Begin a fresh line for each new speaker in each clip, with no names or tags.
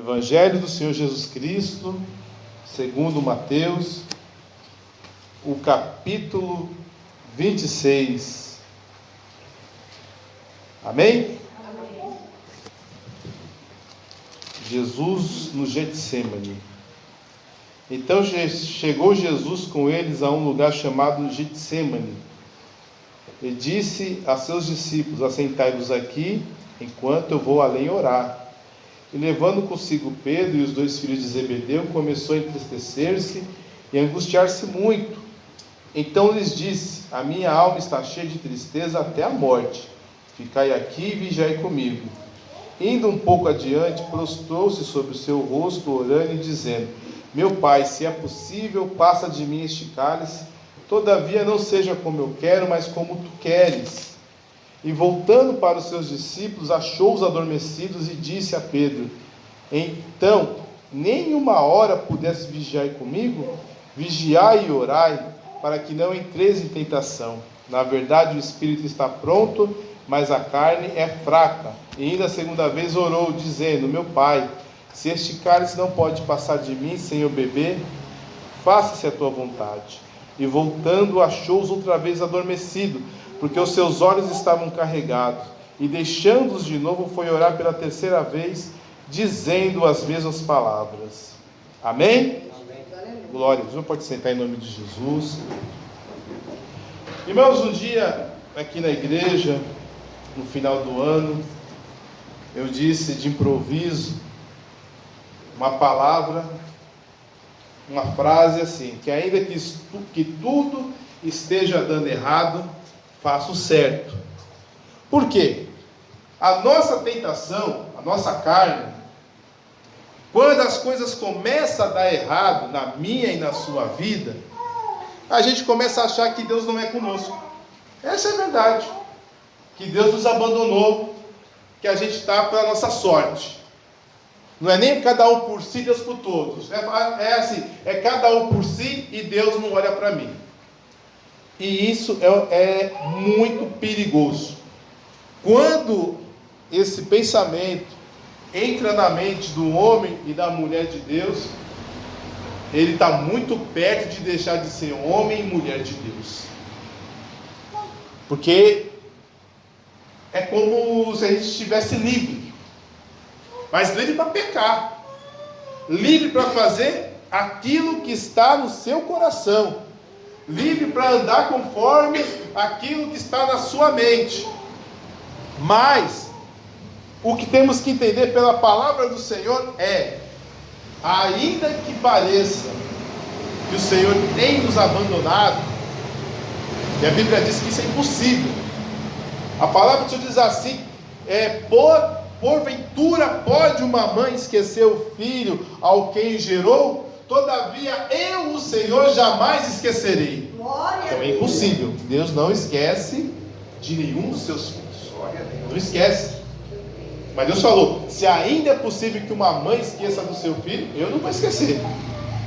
Evangelho do Senhor Jesus Cristo, segundo Mateus, o capítulo 26. Amém?
Amém.
Jesus no Getsemane. Então chegou Jesus com eles a um lugar chamado Getsemane, e disse a seus discípulos: assentai-vos aqui, enquanto eu vou além orar. E levando consigo Pedro e os 2 filhos de Zebedeu, começou a entristecer-se e a angustiar-se muito. Então lhes disse: a minha alma está cheia de tristeza até a morte. Ficai aqui e vigiai comigo. Indo um pouco adiante, prostrou-se sobre o seu rosto, orando e dizendo: meu Pai, se é possível, passa de mim este cálice, todavia não seja como eu quero, mas como tu queres. E voltando para os seus discípulos, achou-os adormecidos e disse a Pedro: então, nem uma hora pudesse vigiar comigo? Vigiai e orai, para que não entreis em tentação. Na verdade, o espírito está pronto, mas a carne é fraca. E ainda a segunda vez orou, dizendo: meu Pai, se este cálice não pode passar de mim sem eu beber, faça-se a tua vontade. E voltando, achou-os outra vez adormecido, porque os seus olhos estavam carregados. E deixando-os de novo, foi orar pela terceira vez, dizendo as mesmas palavras. Amém? Amém. Glória a Deus. Pode sentar em nome de Jesus. Irmãos, um dia aqui na igreja, no final do ano, eu disse de improviso uma palavra, uma frase assim: que ainda que tudo esteja dando errado, faça o certo. Por quê? A nossa tentação, a nossa carne, quando as coisas começam a dar errado na minha e na sua vida, a gente começa a achar que Deus não é conosco. Essa é a verdade. Que Deus nos abandonou, que a gente está pela nossa sorte. Não é nem cada um por si, Deus por todos. É assim, é cada um por si e Deus não olha para mim. E isso é muito perigoso. Quando esse pensamento entra na mente do homem e da mulher de Deus, ele está muito perto de deixar de ser homem e mulher de Deus. Porque é como se a gente estivesse livre. Mas livre para pecar. Livre para fazer aquilo que está no seu coração. Livre para andar conforme aquilo que está na sua mente. Mas o que temos que entender pela palavra do Senhor é: ainda que pareça que o Senhor tem nos abandonado, e a Bíblia diz que isso é impossível. A palavra do Senhor diz assim: porventura pode uma mãe esquecer o filho ao quem gerou? Todavia eu, o Senhor, jamais esquecerei. Então é impossível. Deus não esquece de nenhum dos seus filhos. Não esquece. Mas Deus falou: se ainda é possível que uma mãe esqueça do seu filho, eu não vou esquecer.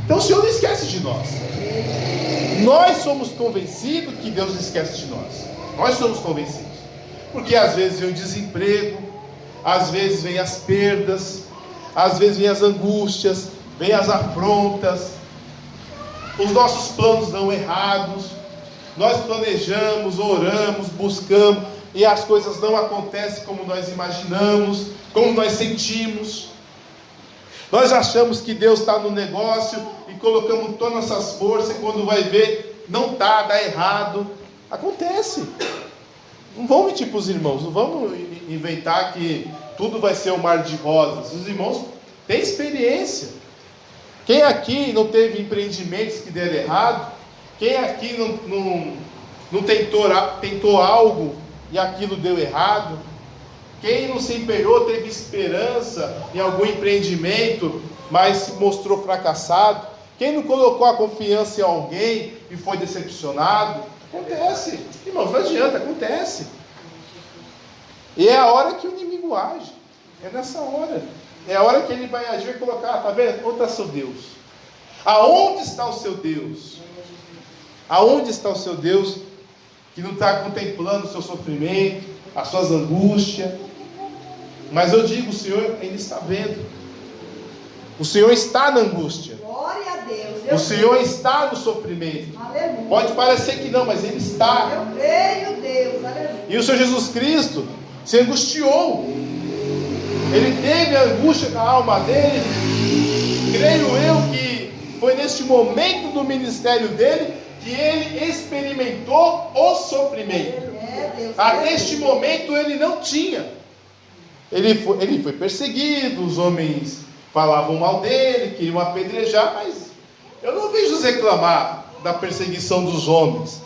Então o Senhor não esquece de nós. Nós somos convencidos que Deus não esquece de nós. Nós somos convencidos. Porque às vezes vem o desemprego, às vezes vem as perdas, às vezes vem as angústias, vem as afrontas, os nossos planos dão errados, nós planejamos, oramos, buscamos, e as coisas não acontecem como nós imaginamos, como nós sentimos. Nós achamos que Deus está no negócio e colocamos todas as nossas forças, e quando vai ver, não está, dá errado. Acontece. Não vamos mentir para os irmãos, não vamos inventar que tudo vai ser um mar de rosas. Os irmãos têm experiência. Quem aqui não teve empreendimentos que deram errado? Quem aqui não tentou algo e aquilo deu errado? Quem não se empenhou, teve esperança em algum empreendimento, mas se mostrou fracassado? Quem não colocou a confiança em alguém e foi decepcionado? Acontece, irmãos, não adianta, acontece. E é a hora que o inimigo age, é nessa hora. É a hora que ele vai agir e colocar: está vendo? Onde está seu Deus? Aonde está o seu Deus? Aonde está o seu Deus que não está contemplando o seu sofrimento, as suas angústias? Mas eu digo, o Senhor ainda está vendo. O Senhor está na angústia.
Glória a Deus.
O Senhor está no sofrimento.
Aleluia.
Pode parecer que não, mas Ele está.
Eu creio, Deus. Aleluia.
E o Senhor Jesus Cristo se angustiou. Ele teve a angústia na alma dele. Creio eu que foi neste momento do ministério dele que ele experimentou o sofrimento. Até este momento ele não tinha. Ele foi perseguido, os homens falavam mal dele, queriam apedrejar, mas eu não vi Jesus reclamar da perseguição dos homens.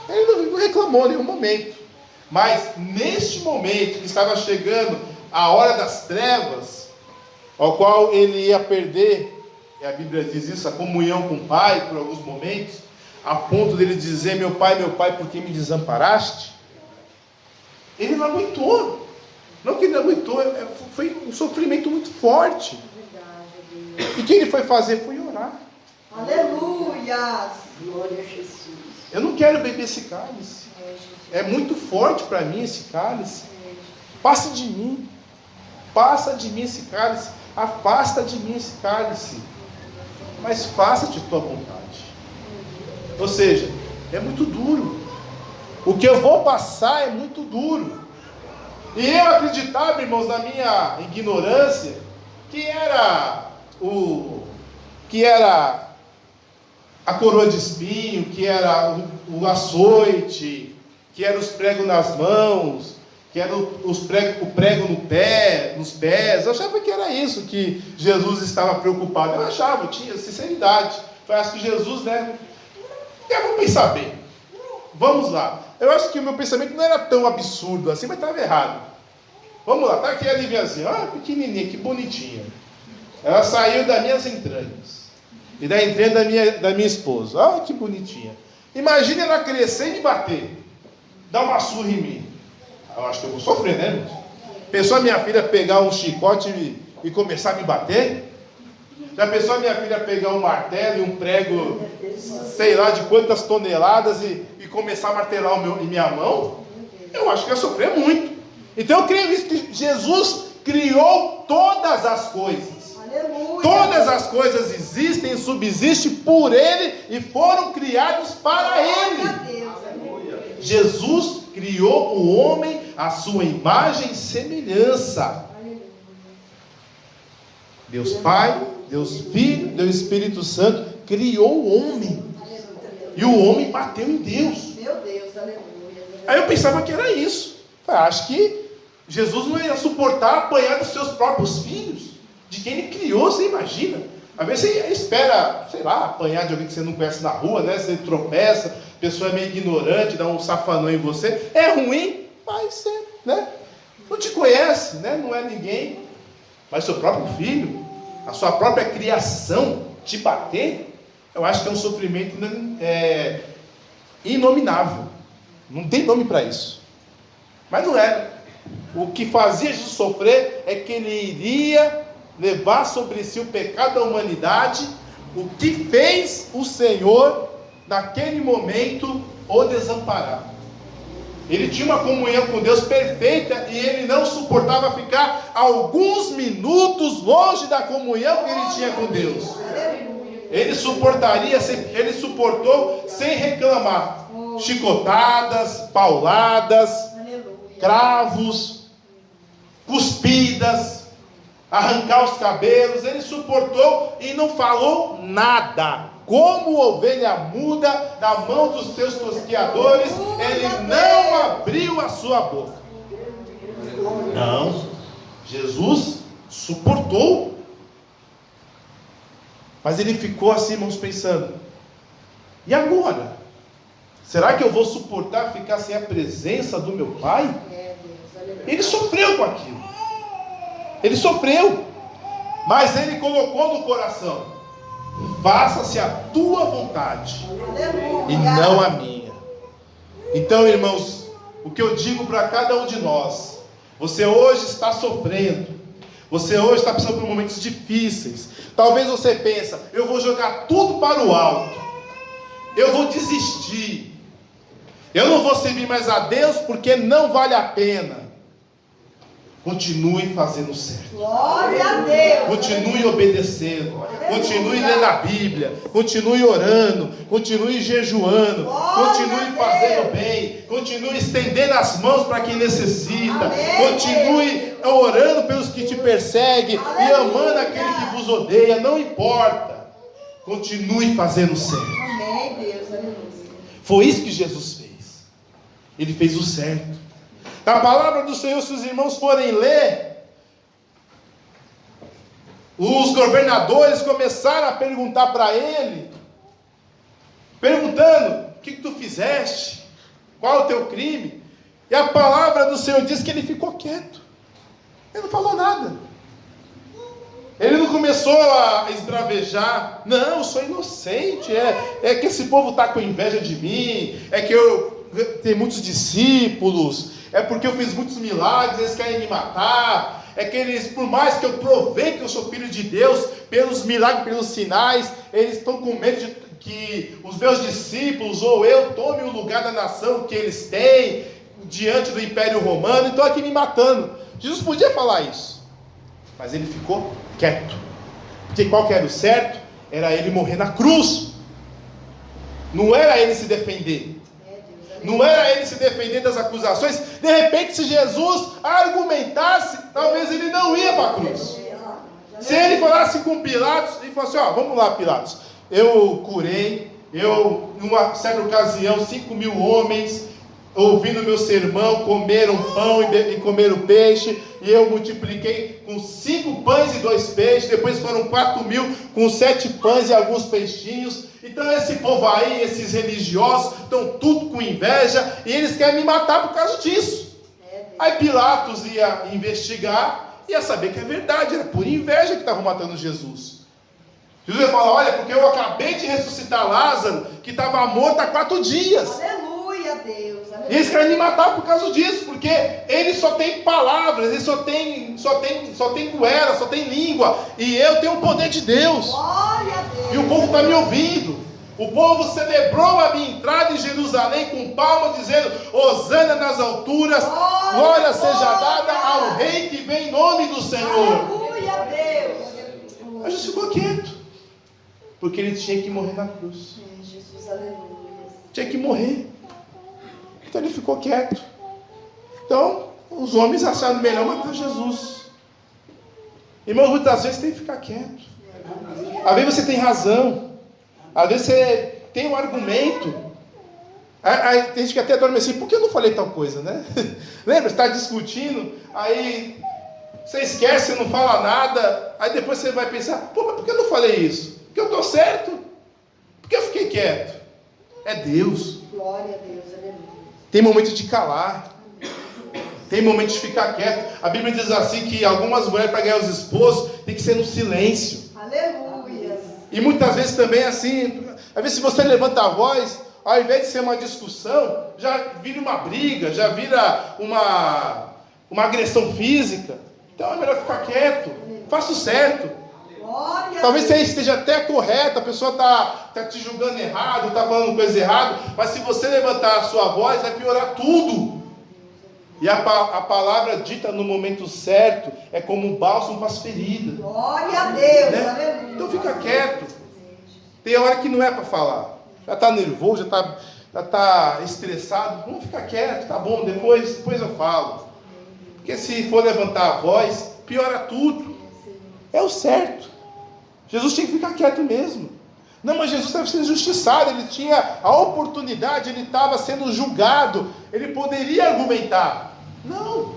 Ele não reclamou em nenhum momento. Mas neste momento que estava chegando a hora das trevas, ao qual ele ia perder, e a Bíblia diz isso, a comunhão com o Pai por alguns momentos, a ponto dele dizer: meu pai, por que me desamparaste? Ele não aguentou. Não que ele não aguentou, foi um sofrimento muito forte. E o que ele foi fazer? Foi orar.
Aleluia! Glória a Jesus.
Eu não quero beber esse cálice. É muito forte para mim esse cálice. Passa de mim. Passa de mim esse cálice. Afasta de mim esse cálice. Mas faça-te tua vontade. Ou seja, é muito duro. O que eu vou passar é muito duro. E eu acreditava, irmãos, na minha ignorância, que era a coroa de espinho, que era o açoite, que era os pregos nas mãos, que era o prego nos pés. Eu achava que era isso que Jesus estava preocupado. Eu achava, eu tinha sinceridade. Eu acho que Jesus, vamos pensar bem. Vamos lá. Eu acho que o meu pensamento não era tão absurdo assim, mas estava errado. Vamos lá, está aqui a Liviazinha, pequenininha, que bonitinha. Ela saiu das minhas entranhas. E da entranha da minha esposa. Que bonitinha. Imagina ela crescer e me bater. Dar uma surra em mim. Eu acho que eu vou sofrer, né, irmãos? Pensou a minha filha pegar um chicote e começar a me bater? Já pensou a minha filha pegar um martelo e um prego, sei lá de quantas toneladas, e começar a martelar em minha mão? Eu acho que ia sofrer muito. Então eu creio isso, que Jesus criou todas as coisas.
Aleluia.
Todas as coisas existem e subsistem por Ele e foram criados para Ele. Jesus criou o homem à sua imagem e semelhança. Deus Pai, Deus Filho, Deus Espírito Santo criou o homem. E o homem bateu em Deus.
Meu Deus, aleluia.
Aí eu pensava que era isso. Acho que Jesus não ia suportar apanhar dos seus próprios filhos, de quem ele criou, você imagina? Às vezes você espera, sei lá, apanhar de alguém que você não conhece na rua, né? Você tropeça, a pessoa é meio ignorante, dá um safanão em você. É ruim, mas você, não te conhece, não é ninguém. Mas seu próprio filho, a sua própria criação, te bater, eu acho que é um sofrimento inominável. Não tem nome para isso. Mas não é. O que fazia Jesus sofrer é que ele iria levar sobre si o pecado da humanidade, o que fez o Senhor, naquele momento, o desamparar. Ele tinha uma comunhão com Deus perfeita e ele não suportava ficar alguns minutos longe da comunhão que ele tinha com Deus. Ele suportou sem reclamar. Chicotadas, pauladas, cravos, cuspidas, arrancar os cabelos. Ele suportou e não falou nada. Como ovelha muda na mão dos seus tosqueadores, ele não abriu a sua boca. Não, Jesus suportou. Mas ele ficou assim, irmãos, pensando: e agora? Será que eu vou suportar ficar sem a presença do meu Pai? Ele sofreu com aquilo. Ele sofreu. Mas ele colocou no coração: faça-se a tua vontade e não a minha. Então, irmãos, o que eu digo para cada um de nós: você hoje está sofrendo, você hoje está passando por momentos difíceis. Talvez você pense: eu vou jogar tudo para o alto, eu vou desistir, eu não vou servir mais a Deus porque não vale a pena. Continue fazendo certo.
Glória a Deus.
Continue obedecendo. Continue lendo a Bíblia. Continue orando. Continue jejuando. Continue fazendo bem. Continue estendendo as mãos para quem necessita. Continue orando pelos que te perseguem e amando aquele que vos odeia. Não importa. Continue fazendo certo.
Amém, Deus. Aleluia.
Foi isso que Jesus fez. Ele fez o certo. A palavra do Senhor, se os irmãos forem ler, os governadores começaram a perguntar para ele, perguntando: o que tu fizeste? Qual é o teu crime? E a palavra do Senhor diz que ele ficou quieto. Ele não falou nada. Ele não começou a esbravejar. Não, eu sou inocente. É que esse povo está com inveja de mim. É que eu tenho muitos discípulos. É porque eu fiz muitos milagres, eles querem me matar. É que eles, por mais que eu provei que eu sou filho de Deus, pelos milagres, pelos sinais, eles estão com medo de que os meus discípulos ou eu tome o lugar da nação que eles têm diante do Império Romano, e estão aqui me matando. Jesus podia falar isso, mas ele ficou quieto, porque qual que era o certo? Era ele morrer na cruz. Não era ele se defender. Não era ele se defender das acusações. De repente, se Jesus argumentasse, talvez ele não ia para a cruz. Se ele falasse com Pilatos, ele falasse: vamos lá, Pilatos, eu curei, numa certa ocasião, 5.000 homens, ouvindo meu sermão, comeram pão e comeram peixe, e eu multipliquei com 5 pães e 2 peixes, depois foram 4.000 com 7 pães e alguns peixinhos. Então esse povo aí, esses religiosos, estão tudo com inveja, e eles querem me matar por causa disso. Aí Pilatos ia investigar, ia saber que é verdade, era por inveja que estavam matando Jesus. Jesus ia falar: olha, porque eu acabei de ressuscitar Lázaro, que estava morto há 4 dias.
Aleluia, Deus. Aleluia.
E eles querem me matar por causa disso, porque ele só tem palavras, ele só tem goela, só tem língua, e eu tenho o poder de Deus.
Glória a Deus.
E o povo está me ouvindo. O povo celebrou a minha entrada em Jerusalém com palmas, dizendo: Hosana nas alturas, glória seja dada ao rei que vem em nome do Senhor.
Aleluia a Deus.
Mas Jesus ficou quieto, porque ele tinha que morrer na cruz.
Jesus, aleluia.
Tinha que morrer. Então ele ficou quieto. Então os homens acharam melhor matar Jesus. Irmão, muitas vezes tem que ficar quieto. Às vezes você tem razão, às vezes você tem um argumento. Aí tem gente que até dorme assim: por que eu não falei tal coisa, né? Lembra? Você está discutindo, aí você esquece, você não fala nada, aí depois você vai pensar: pô, mas por que eu não falei isso? Porque eu estou certo. Por que eu fiquei quieto? É Deus.
Glória a Deus, aleluia.
Tem momento de calar, tem momento de ficar quieto. A Bíblia diz assim que algumas mulheres, para ganhar os esposos, tem que ser no silêncio.
Aleluia.
E muitas vezes também assim, às vezes se você levanta a voz, ao invés de ser uma discussão, já vira uma briga, já vira uma agressão física. Então é melhor ficar quieto, faça o certo. Talvez você esteja até correto, a pessoa está te julgando errado, está falando coisa errada, mas se você levantar a sua voz, vai piorar tudo. E a palavra dita no momento certo é como um bálsamo para as feridas.
Glória a Deus,
né?
aleluia.
Então fica quieto. Tem hora que não é para falar. Já está nervoso, já está estressado. Vamos ficar quieto, tá bom, depois eu falo. Porque se for levantar a voz, piora tudo. É o certo. Jesus tinha que ficar quieto mesmo. Não, mas Jesus estava sendo injustiçado, ele tinha a oportunidade, ele estava sendo julgado, ele poderia argumentar. Não,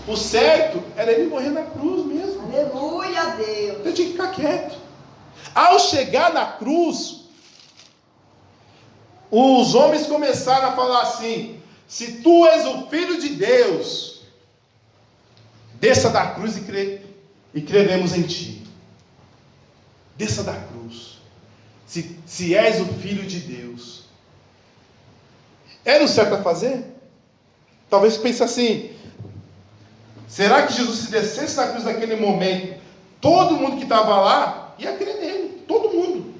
o certo era ele morrer na cruz mesmo.
Aleluia a Deus.
Ele tinha que ficar quieto. Ao chegar na cruz, os homens começaram a falar assim: se tu és o Filho de Deus, desça da cruz e creremos em ti. Desça da cruz, se és o Filho de Deus. Era o certo a fazer? Talvez pense assim: será que Jesus, se descesse da cruz naquele momento, todo mundo que estava lá ia crer nele? Todo mundo.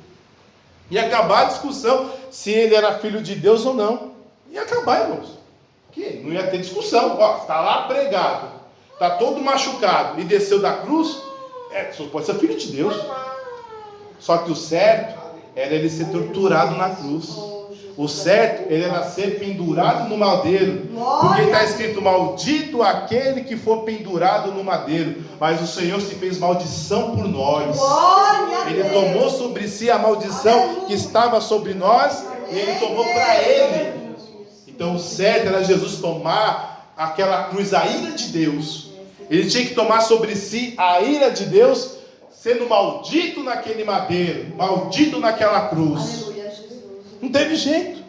Ia acabar a discussão se ele era filho de Deus ou não. Ia acabar, irmãos. Que não ia ter discussão. Está lá pregado. está todo machucado e desceu da cruz, só pode ser filho de Deus. Só que o certo era ele ser torturado na cruz. O certo era ser pendurado no madeiro. Porque está escrito: maldito aquele que for pendurado no madeiro. Mas o Senhor se fez maldição por nós. Ele tomou sobre si a maldição que estava sobre nós, e ele tomou para ele. Então o certo era Jesus tomar aquela cruz, a ira de Deus. Ele tinha que tomar sobre si a ira de Deus, sendo maldito naquele madeiro, maldito naquela cruz. Não teve jeito.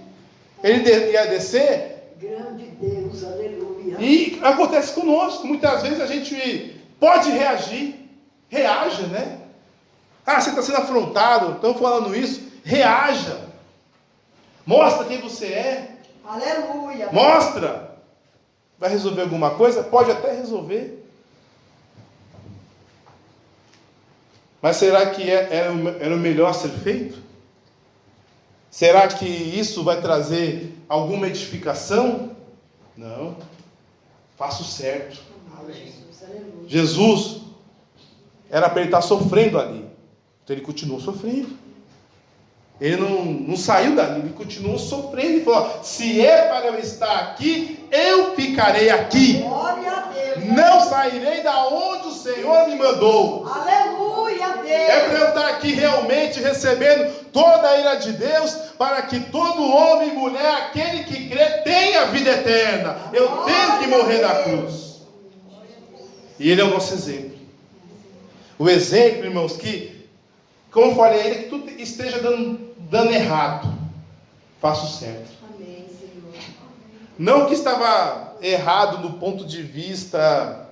Ele ia descer.
Grande Deus, aleluia.
E acontece conosco. Muitas vezes a gente pode reagir. Reaja, né? Você está sendo afrontado. Estão falando isso. Reaja. Mostra quem você é.
Aleluia.
Mostra. Vai resolver alguma coisa? Pode até resolver. Mas será que era o melhor a ser feito? Será que isso vai trazer alguma edificação? Não. Faça o certo. Jesus era para ele estar sofrendo ali. Então ele continuou sofrendo. Ele não saiu dali, ele continuou sofrendo. Ele falou: se é para eu estar aqui, eu ficarei aqui.
Glória a Deus.
Não sairei da onde o Senhor me mandou.
Aleluia, Deus.
É para eu estar aqui realmente recebendo toda a ira de Deus, para que todo homem e mulher, aquele que crê, tenha vida eterna. Eu tenho que morrer na cruz. E ele é o nosso exemplo. O exemplo, irmãos, que, como eu falei ainda, que tudo esteja dando errado, faça o certo.
Amém, Senhor.
Não que estava errado do ponto de vista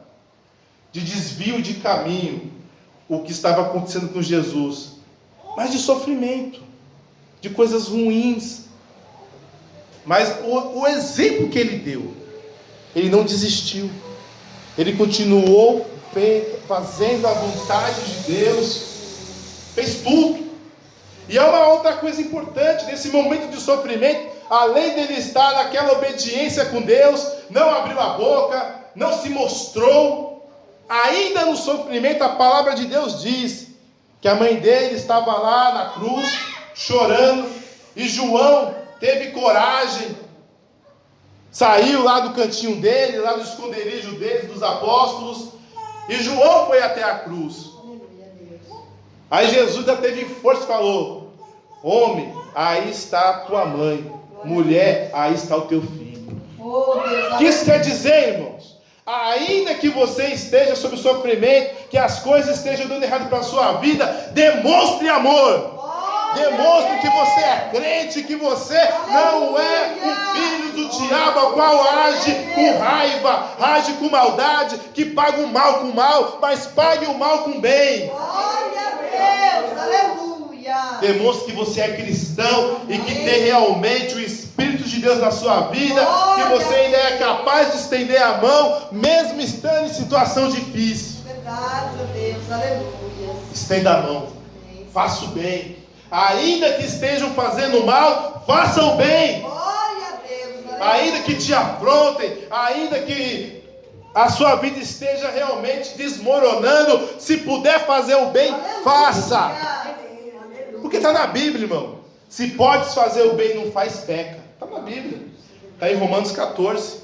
de desvio de caminho, o que estava acontecendo com Jesus, mas de sofrimento, de coisas ruins. Mas o exemplo que ele deu, ele não desistiu, ele continuou fazendo a vontade de Deus, fez tudo. E há uma outra coisa importante nesse momento de sofrimento: além dele estar naquela obediência com Deus, não abriu a boca, não se mostrou, ainda no sofrimento, a palavra de Deus diz que a mãe dele estava lá na cruz, chorando, e João teve coragem, saiu lá do cantinho dele, lá do esconderijo dele, dos apóstolos, e João foi até a cruz. Aí Jesus já teve força e falou: homem, aí está a tua mãe. Mulher, aí está o teu filho. O que isso quer dizer, irmãos? Ainda que você esteja sob sofrimento, que as coisas estejam dando errado para a sua vida, demonstre amor. Demonstre que você é crente, que você não é um filho do diabo, ao qual age com raiva, age com maldade, que paga o mal com o mal, mas pague o mal com bem.
Deus, aleluia.
Demonstre que você é cristão e que tem realmente o Espírito de Deus na sua vida, que você ainda é capaz de estender a mão, mesmo estando em situação difícil.
Verdade, Deus, aleluia.
Estenda a mão, faça o bem. Ainda que estejam fazendo mal, façam o bem.
Glória a Deus, aleluia.
Ainda que te afrontem, ainda que a sua vida esteja realmente desmoronando, se puder fazer o bem, faça. Porque está na Bíblia, irmão. Se podes fazer o bem, não faz, peca. Está na Bíblia. Está em Romanos 14.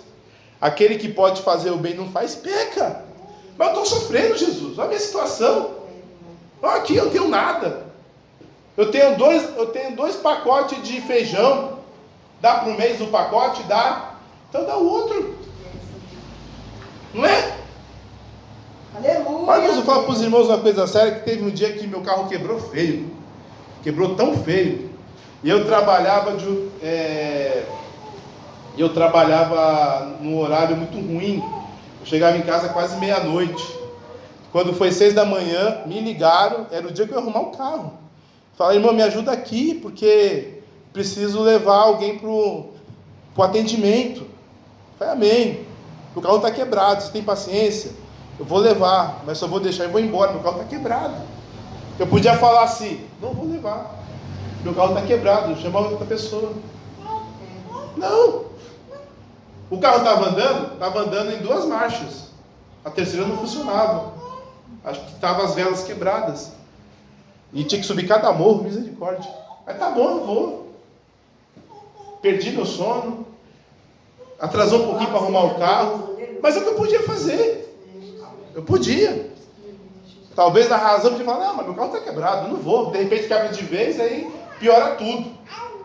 Aquele que pode fazer o bem, não faz, peca. Mas eu estou sofrendo, Jesus. Olha a minha situação. Aqui eu não tenho nada. Eu tenho dois pacotes de feijão. Dá para um mês o pacote? Dá. Então dá o outro. Não é?
Aleluia.
Mas eu falo para os irmãos uma coisa séria, que teve um dia que meu carro quebrou feio. Quebrou tão feio. E eu trabalhava num horário muito ruim. Eu chegava em casa quase meia-noite. Quando foi 6 da manhã, me ligaram. Era o dia que eu ia arrumar o carro. Falei: irmão, me ajuda aqui, porque preciso levar alguém para o atendimento. Falei: amém. O carro está quebrado, você tem paciência? Eu vou levar, mas só vou deixar e vou embora. Meu carro está quebrado. Eu podia falar assim: não vou levar, meu carro está quebrado, chama outra pessoa. Não. O carro estava andando em 2 marchas. A terceira não funcionava. Acho que estavam as velas quebradas. E tinha que subir cada morro, misericórdia. Mas tá bom, eu vou. Perdi meu sono. Atrasou um pouquinho para arrumar o carro. Mas é o que eu podia fazer. Eu podia. Talvez na razão eu podia falar, não, mas meu carro está quebrado, eu não vou. De repente quebra de vez, aí piora tudo.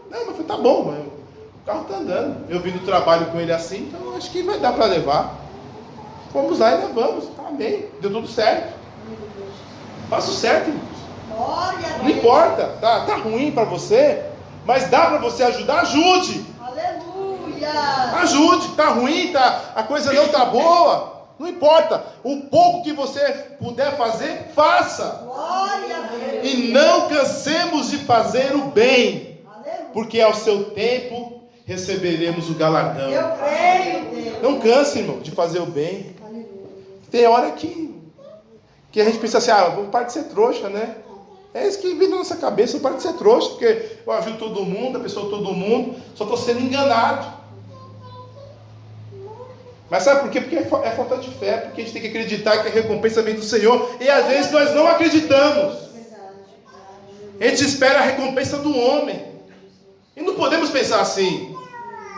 Não, mas eu falei, tá bom, mas o carro está andando. Eu vim do trabalho com ele assim, então acho que vai dar para levar. Fomos lá e levamos. Amém. Deu tudo certo. Faça o certo, irmãos. Não importa, tá ruim para você, mas dá para você ajudar, ajude.
Aleluia.
Ajude, tá ruim, a coisa não tá boa. Não importa, o pouco que você puder fazer, faça.
Glória a Deus.
E não cansemos de fazer o bem, porque ao seu tempo receberemos o galardão.
Eu creio, Deus.
Não canse, irmão, de fazer o bem. Tem hora que a gente pensa assim, vou parar de ser trouxa, né? É isso que vem na nossa cabeça, eu paro de ser trouxa, porque eu ajudo todo mundo, abençoo todo mundo, só estou sendo enganado. Mas sabe por quê? Porque é falta de fé, porque a gente tem que acreditar que a recompensa vem do Senhor, e às vezes nós não acreditamos. A gente espera a recompensa do homem, e não podemos pensar assim.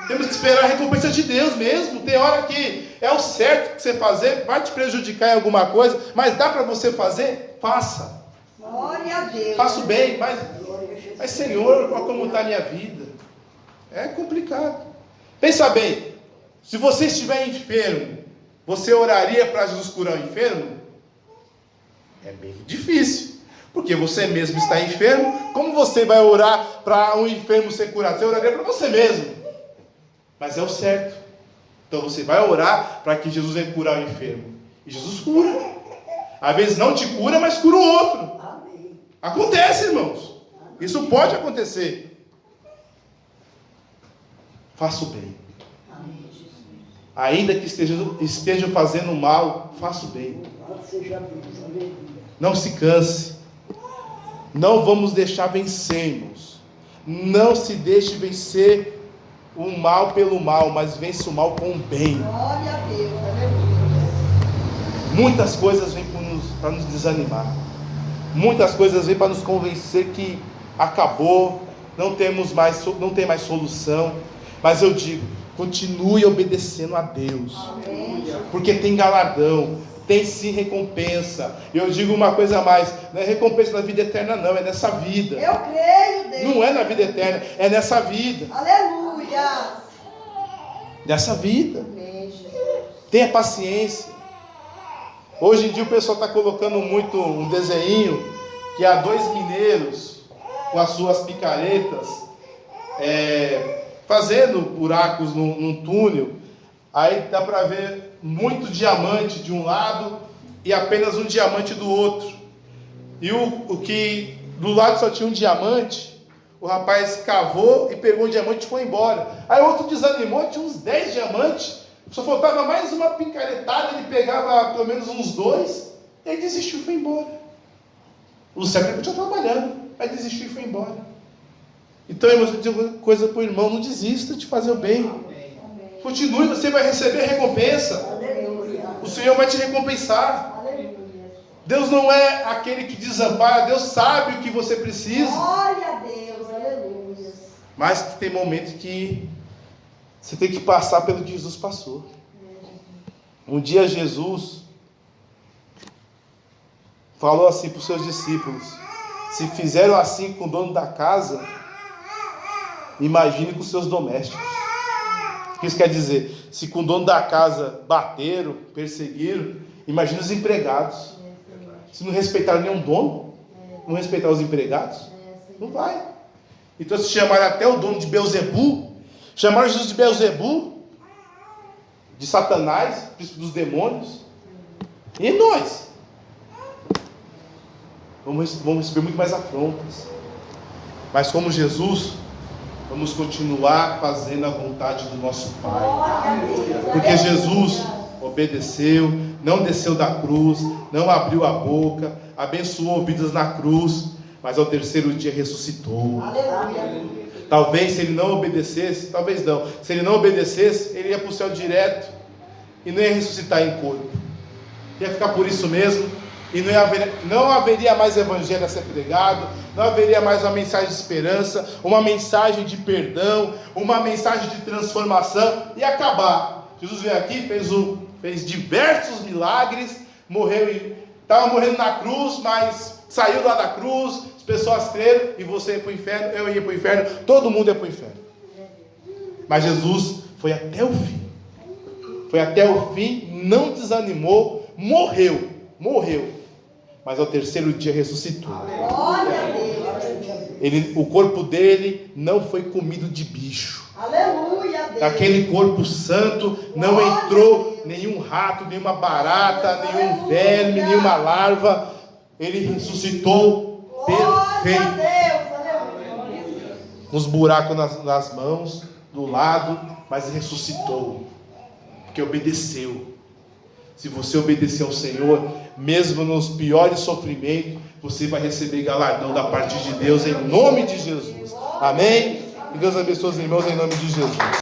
Temos que esperar a recompensa de Deus mesmo. Tem hora que é o certo que você fazer, vai te prejudicar em alguma coisa, mas dá para você fazer? Faça.
Glória a Deus.
Faço bem, mas Senhor, olha como está a minha vida. É complicado. Pensa bem, se você estiver enfermo, você oraria para Jesus curar o enfermo? É bem difícil, porque você mesmo está enfermo. Como você vai orar para um enfermo ser curado? Você oraria para você mesmo, mas é o certo. Então você vai orar para que Jesus venha curar o enfermo, e Jesus cura. Às vezes não te cura, mas cura o outro. Acontece, irmãos. Isso pode acontecer. Faça o bem. Ainda que esteja fazendo mal, faça o bem. Não se canse. Não vamos deixar vencermos. Não se deixe vencer o mal pelo mal, mas vence o mal com o bem.
Glória a Deus. Aleluia.
Muitas coisas vêm para nos desanimar. Muitas coisas vêm para nos convencer que acabou, não tem mais solução. Mas eu digo, continue obedecendo a Deus.
Amém.
Porque tem galardão, tem sim recompensa. Eu digo uma coisa a mais, não é recompensa na vida eterna não, é nessa vida.
Eu creio, Deus.
Não é na vida eterna, é nessa vida.
Aleluia.
Nessa vida.
Amém, Jesus.
Tenha paciência. Hoje em dia o pessoal está colocando muito um desenho que há dois mineiros com as suas picaretas fazendo buracos num túnel. Aí dá para ver muito diamante de um lado e apenas um diamante do outro. E o que do lado só tinha um diamante, o rapaz cavou e pegou o diamante e foi embora. Aí o outro desanimou, tinha uns 10 diamantes. Só faltava mais uma picaretada, ele pegava pelo menos uns 2, e aí desistiu e foi embora. O certo continuou trabalhando, aí desistiu e foi embora. Então, irmãos, eu digo uma coisa para o irmão, não desista de fazer o bem. Continue, você vai receber recompensa.
Aleluia.
O Senhor vai te recompensar.
Aleluia.
Deus não é aquele que desampara, Deus sabe o que você precisa.
Glória a Deus. Aleluia.
Mas tem momentos que você tem que passar pelo que Jesus passou. Um dia Jesus falou assim para os seus discípulos: se fizeram assim com o dono da casa, imagine com os seus domésticos. O que isso quer dizer? Se com o dono da casa bateram, perseguiram, imagine os empregados. Se não respeitaram nenhum dono, não respeitaram os empregados, não vai. Então se chamaram até o dono de Beelzebu, chamaram Jesus de Beelzebu, de Satanás, príncipe dos demônios. E nós? Vamos receber muito mais afrontas. Mas como Jesus, vamos continuar fazendo a vontade do nosso Pai. Porque Jesus obedeceu, não desceu da cruz, não abriu a boca, abençoou vidas na cruz, mas ao terceiro dia ressuscitou.
Aleluia.
Talvez se ele não obedecesse, talvez não, se ele não obedecesse, ele ia para o céu direto e não ia ressuscitar em corpo. ia ficar por isso mesmo, e não haveria mais evangelho a ser pregado, não haveria mais uma mensagem de esperança, uma mensagem de perdão, uma mensagem de transformação, ia acabar. Jesus veio aqui, fez diversos milagres, estava morrendo na cruz, mas saiu lá da cruz, as pessoas creram, e você ia para o inferno, eu ia para o inferno, todo mundo ia para o inferno. Mas Jesus foi até o fim. Foi até o fim, não desanimou, morreu. Mas ao terceiro dia ressuscitou. O corpo dele não foi comido de bicho.
Aleluia, Deus.
Naquele corpo santo não entrou nenhum rato, nenhuma barata, nenhum verme, nenhuma larva. Ele ressuscitou perfeito. Nos buracos nas mãos, do lado, mas ressuscitou. Porque obedeceu. Se você obedecer ao Senhor, mesmo nos piores sofrimentos, você vai receber galardão da parte de Deus, em nome de Jesus. Amém? E Deus abençoe os irmãos em nome de Jesus.